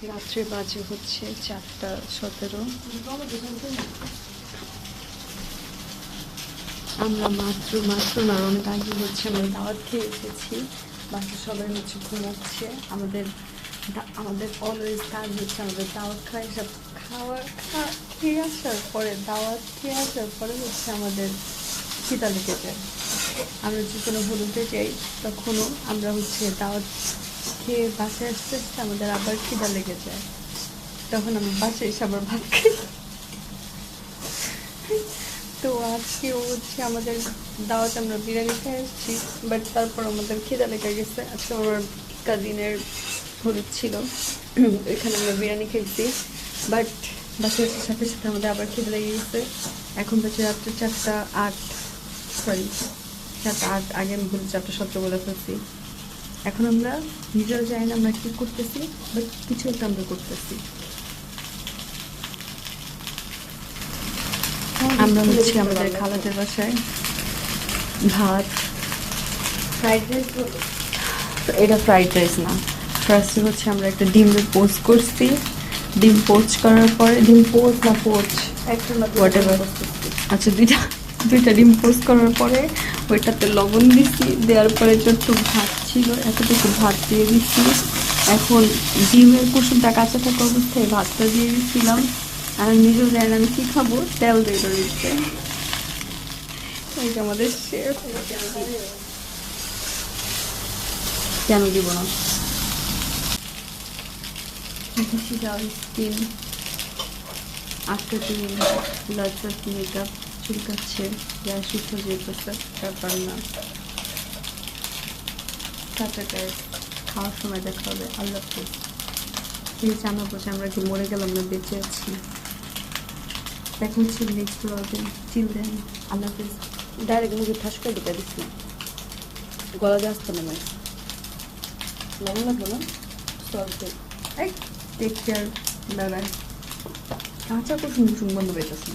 রাত্রে বাজে হচ্ছে 4:17। আমরা মাত্র না অনেক আগে হচ্ছে আমরা দাওয়াত খেয়ে এসেছি। বাকি সবাই হচ্ছে ঘুমাচ্ছে। আমাদের অলওয়েজ কাজ হচ্ছে আমাদের দাওয়াত খেয়ে আসার পরে হচ্ছে আমাদের খিদা লেগে যায়। আমরা যে কোনো হলুদে যাই তখনও আমরা হচ্ছে দাওয়াত খেয়ে বাসায় আসতে আসতে আমাদের আবার খিদা লেগে যায়, তখন আমি বাসায় এসে আবার ভাত খাই। তো আজকেও হচ্ছে আমাদের দাওয়াতে আমরা বিরিয়ানি খেয়ে আসছি, বাট তারপর আমাদের খিদা লেগে গেছে। আজকে আমার কাজিনের হলুদ ছিল, এখানে আমরা বিরিয়ানি খেয়েছি, বাট বাসায় আসার সাথে সাথে আমাদের আবার খিদা লেগে গেছে। এখন বাজে রাত্রে 4:08, সরি 4:08, আগে আমি ভুল 4:17 বলে ফেলছি। এখন আমরা নিজেও জানি না আমরা কী করতেছি, বাট কিছু একটা আমরা করতেছি। আমরা হচ্ছে আমাদের খালাদের বাসায় ভাত, ফ্রাইড রাইস। এটা ফ্রাইড রাইস না, ফার্স্টে হচ্ছে আমরা একটা ডিমের পোস্ট করছি। ডিম পোস্ট করার পরে আচ্ছা দুইটা ডিম পোস্ট করার পরে ওইটাতে লবণ দিছি, দেওয়ার পরে যতটুকু ভাত ছিল এতটুকু ভাত দিয়ে দিচ্ছি। এখন ডিমের কুসুমটা কাঁচা থাকা অবস্থায় ভাতটা দিয়ে দিচ্ছিলাম। আর নিজেও জানি না আমি কী খাবো, তেল দিয়ে দিচ্ছে। এইটা আমাদের শেফ। কেন দিব না, স্কিন আজকে তুমি লজ্জার মেকআপ চুলকাচ্ছে, গ্যাস উঠে যেতেছে, ব্যাপার না। টাটাটায় খাওয়ার সময় দেখা হবে। আল্লাহ হাফেজ। প্লিজ জানা বসে আমরা কি মরে গেলাম না বেঁচে আছি। দেখা হচ্ছে নেক্সট ব্লগে। চিল দেন, আল্লাহ হাফেজ। ডাইরেক্ট মুখে ঠাস করে ঢুকে দিচ্ছি, গলা দিয়ে আসতে না, লবণ লাগলো না। Take care, bye bye. কাঁচা কুসুম কুসুম বন্ধ পেয়েছে।